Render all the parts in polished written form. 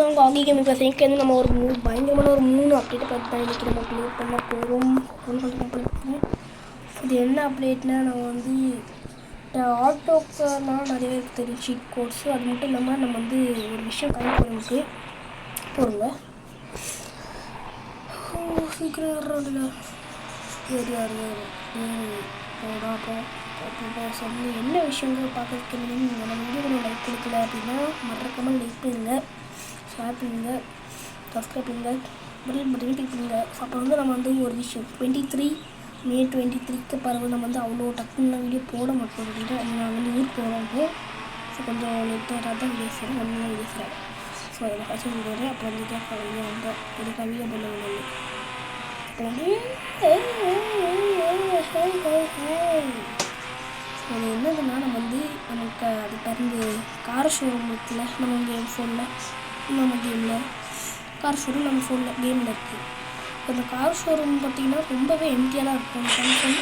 அவங்க ஆகி கேமிங் பேசுகிறேன் வந்து நம்ம ஒரு பயங்கரமான ஒரு 3 அப்டேட்டை பார்த்து தான் இன்றைக்கி நம்ம ப்ளே பண்ண போகிறோம். இது என்ன அப்டேட்னா நம்ம வந்து ஆட்டோக்கெலாம் நிறைய பேருக்கு தெரியும் சீட் கோட்ஸு. அது மட்டும் இல்லாமல் நம்ம வந்து ஒரு விஷயம் கைப்பொருளுக்கு போடுங்க சீக்கிரம் சொல்லி என்ன விஷயங்கள் பார்க்கறதுக்கு நீங்கள் நம்ம வீடியோ லைக் கொடுக்கல அப்படின்னா மறக்காமல் லைக் பண்ணுங்க, ஷேர் பண்ணுங்க, சப்ஸ்கிரைப் பண்ணுங்க, பெல் பட்டன் கிளிக் பண்ணுங்க. அப்போ வந்து நம்ம வந்து ஒரு விஷயம் 23 May 23க்கு பிறகு நம்ம வந்து அவ்வளோ டக்குன்னு வீடியோ போட மாட்டோம் அப்படின்ட்டு நான் வந்து ஊருக்கு போகிறோம். ஸோ கொஞ்சம் லேட்டாக தான் வீடியோ செய்கிறேன், ஒன்றும் வீடியோ செய்கிறேன். ஸோ அதில் ஃபஸ்ட்டு சொல்கிறேன். அப்புறம் வந்து வீடியோ வந்து இதுக்காக வீடியோ பண்ண வேண்டியது அப்போ வந்து அது என்னதுன்னா நம்ம வந்து நமக்கு அது பிறந்து கார் ஷோரூம் இருக்குல்ல நம்ம கேம் ஃபோனில் நம்ம கேமில் கார் ஷோரூம் நம்ம ஃபோனில் கேமில் இருக்குது. அந்த கார் ஷோரூம் பார்த்திங்கன்னா ரொம்பவே எம்டியாக தான் இருக்கும். ஃபங்க்ஷன்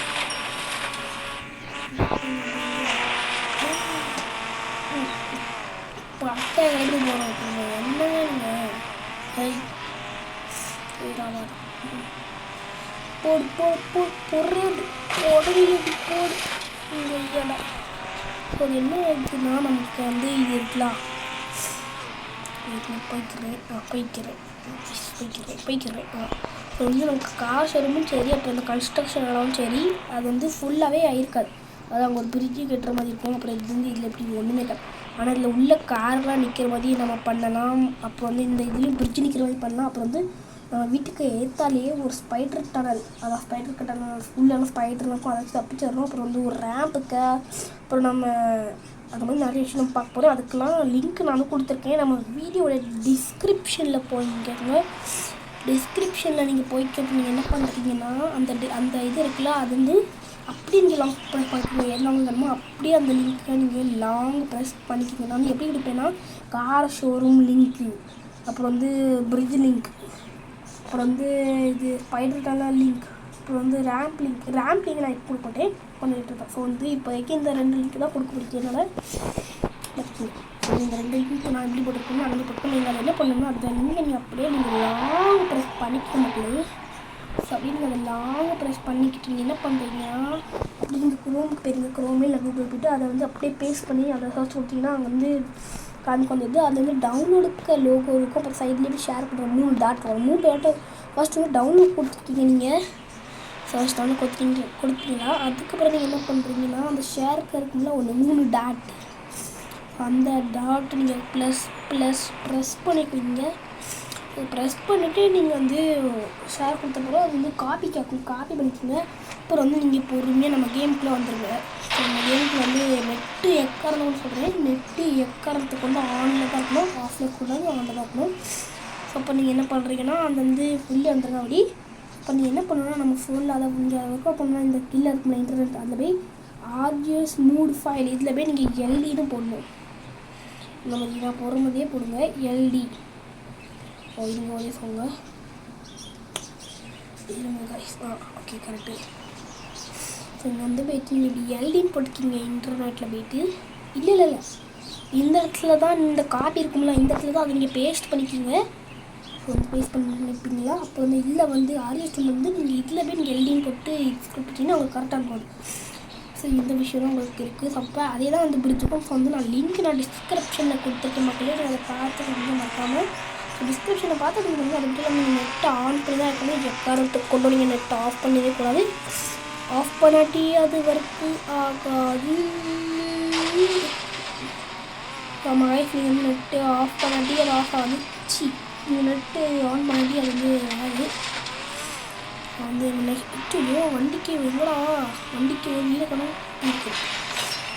இப்போ அட்டை எப்படி போகிறோம் அப்படிங்க என்னங்க நீங்கள் போடு பொருள் போடு இங்கே இடம். ஸோ அது என்ன இருக்குன்னா நமக்கு வந்து இது இருக்கலாம் போய்க்கிறேன். ஸோ வந்து நமக்கு கார் ஷோரூமும் சரி, அப்புறம் அந்த கன்ஸ்ட்ரக்ஷன் இடமும் சரி, அது வந்து ஃபுல்லாகவே ஆயிருக்காது. அது அவங்க ஒரு பிரிட்ஜு கட்டுற மாதிரி இருக்கும். அப்புறம் இது வந்து இதில் எப்படி ஒன்றுமே இருக்காது. ஆனால் இதில் உள்ள கார்லாம் நிற்கிற மாதிரி நம்ம பண்ணலாம். அப்புறம் வந்து இந்த இதுலேயும் பிரிட்ஜு நிற்கிற மாதிரி பண்ணலாம். அப்புறம் வந்து நம்ம வீட்டுக்கு ஏற்றாலேயே ஒரு ஸ்பைடர் டனல், அதான் ஸ்பைடர் டனல் ஃபுல்லான ஸ்பைடர் இருக்கும், அதை வச்சு தப்பிச்சிடணும். அப்புறம் வந்து ஒரு ரேம்புக்கு அப்புறம் நம்ம அது மாதிரி நிறைய விஷயம் நம்ம பார்க்க போகிறோம். அதுக்கெலாம் லிங்க் நானும் கொடுத்துருக்கேன். நம்ம வீடியோட டிஸ்கிரிப்ஷனில் போய்க்கோங்க. டிஸ்கிரிப்ஷனில் நீங்கள் போய்க்கிட்டு நீங்கள் என்ன பண்ணுறீங்கன்னா அந்த இது இருக்குல்ல, அது வந்து அப்படியே நீங்கள் லாங் ப்ரெஸ் பண்ணிக்கோங்க. எல்லாம் வேணுமோ அப்படியே அந்த லிங்க்கை நீங்கள் லாங் ப்ரெஸ் பண்ணிக்கோங்க. நான் வந்து எப்படி கொடுப்பேன்னா கார் ஷோரூம் லிங்க்கு, அப்புறம் வந்து பிரிட்ஜ் லிங்க், அப்புறம் வந்து இது ஸ்பைடர் டனல் லிங்க், அப்புறம் வந்து ரேம்ப் லிங்க் நான் இப்போ கொடுப்பேன் பண்ணிட்டு இருக்கேன். ஸோ வந்து இப்போதைக்கு இந்த 2 லிங்க் தான் கொடுக்க முடியுதுனால இந்த 2 லிங்க் நான் எப்படி போட்டுருக்கோம் அந்த போட்டு நீங்கள் அதை என்ன பண்ணணும்னா அந்த லிங்கை நீங்கள் அப்படியே நீங்கள் லாங் ப்ரெஸ் பண்ணிக்க மாட்டேங்குது. ஸோ அப்படியே நீங்கள் அதை லாங் ப்ரெஸ் பண்ணிக்கிட்டு நீங்கள் என்ன பண்ணுறீங்கன்னா அப்படி நீங்கள் குரோமுக்கு போயிருங்க, குரோமே இல்லை கூகுள் போய்ட்டு அதை வந்து அப்படியே பேஸ்ட் பண்ணி அதை சர்ச் கொடுத்தீங்கன்னா அங்கே வந்து காமிக்கு வந்து அது வந்து டவுன்லோடுக்கு லோகோ இருக்கும். அப்புறம் சைட்லேயே ஷேர் பண்ணுற 3 டாட் வரும். 3 டாட்டை ஃபர்ஸ்ட் வந்து டவுன்லோட் கொடுத்துருக்கீங்க நீங்கள் ஃபர்ஸ்ட் டவுன்லோட் கொடுத்தீங்களா அதுக்கப்புறம் நீங்கள் என்ன பண்ணுறீங்கன்னா அந்த ஷேருக்கு இருக்கும்ல ஒன்று 3 டாட், அந்த டாட் நீங்கள் ப்ரெஸ் பண்ணிக்குவீங்க. ப்ரெஸ் பண்ணிவிட்டு நீங்கள் வந்து ஷேர் கொடுத்த பிறகு அது வந்து காப்பி பண்ணிக்கோங்க. அப்புறம் வந்து நீங்கள் பொறுமையாக நம்ம கேமுக்குள்ளே வந்துடுங்க. நம்ம கேமுக்கு வந்து நெட்டு எக்காரணம்னு சொல்கிறேன், நெட்டு எக்காரணத்துக்கு வந்து ஆனில் தான் இருக்கணும், ஆஃபில் கூடாது, ஆனில் தான் இருக்கணும். ஸோ அப்போ நீங்கள் என்ன பண்ணுறீங்கன்னா அந்த வந்து உள்ளே வந்துடுங்க. அப்படி இப்போ நீங்கள் என்ன பண்ணணும்னா நம்ம ஃபோனில் அதை இங்கே ஒர்க் பண்ணால் இந்த கீழே இருக்குல்ல இன்டர்நெட், அதில் போய் ஆர்ஜிஎஸ் மூட் ஃபைல் இதில் போய் நீங்கள் எல்டின்னு போடணும். நம்ம இதை போடுறதே போடுங்க எல்டி இதுங்க ஒரே சொல்லுங்க ஓகே கரெக்டு. ஸோ இங்கே வந்து போய்ட்டு நீங்கள் இப்படி எல்டின்னு போட்டுக்கிங்க இன்டர்நெட்டில் போய்ட்டு இல்லை இந்த இடத்துல தான் இந்த காப்பி இருக்கும்ல, இந்த இடத்துல தான் அதை நீங்கள் பேஸ்ட் பண்ணிக்கிங்க. ஸோ வந்து பேஸ்ட் பண்ணி நினைப்பீங்களா அப்போ வந்து இதில் வந்து ஆர்எஸ்டில் வந்து நீங்கள் இதில் போய் நீங்கள் எல்டின்னு போட்டு கொடுத்துட்டிங்கன்னா உங்களுக்கு கரெக்டாக இருக்கும். ஸோ இந்த விஷயம் தான் உங்களுக்கு இருக்குது. ஸோ அப்போ அதே தான் வந்து பிடிச்சிருக்கும். ஸோ வந்து நான் லிங்க் நான் டிஸ்கிரிப்ஷனில் கொடுத்துருக்க மக்களே அதை பார்த்து வந்து மறக்காமல் டிஸ்கிரிப்ஷனில் பார்த்து நீங்கள் வந்து அது மட்டும் நீங்கள் நெட்டை ஆன் பண்ணி தான் இருக்கணும். எக்காரணத்துக்கு கொண்டு நீங்கள் நெட்டை ஆஃப் பண்ணவே கூடாது. ஆஃப் பண்ணாட்டி அது ஒர்க்கு ஆகாது. ஆமாம் நீங்கள் வந்து நெட்டு ஆஃப் பண்ணாட்டி அது ஆஃப் ஆகுது. நீங்கள் நெட்டு ஆன் பண்ணாட்டி அது வந்து ஆகுது. வந்து நெக்ஸ்ட்டு வண்டிக்கு எவ்வளோ வண்டிக்கு வீரக்கணும் இருக்குது.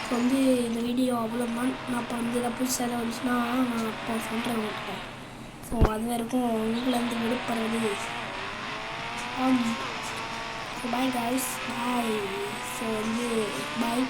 ஸோ வந்து இந்த வீடியோ அவ்வளோதான். நான் இப்போ வந்து எதாவது புதுசாக வந்துச்சுன்னா நான் இப்போ சொல்கிறேன் உங்கள்கிட்ட. ஸோ அது வரைக்கும் உங்களேருந்து விடுப்படுறது so bye guys bye. So வந்து பாய்.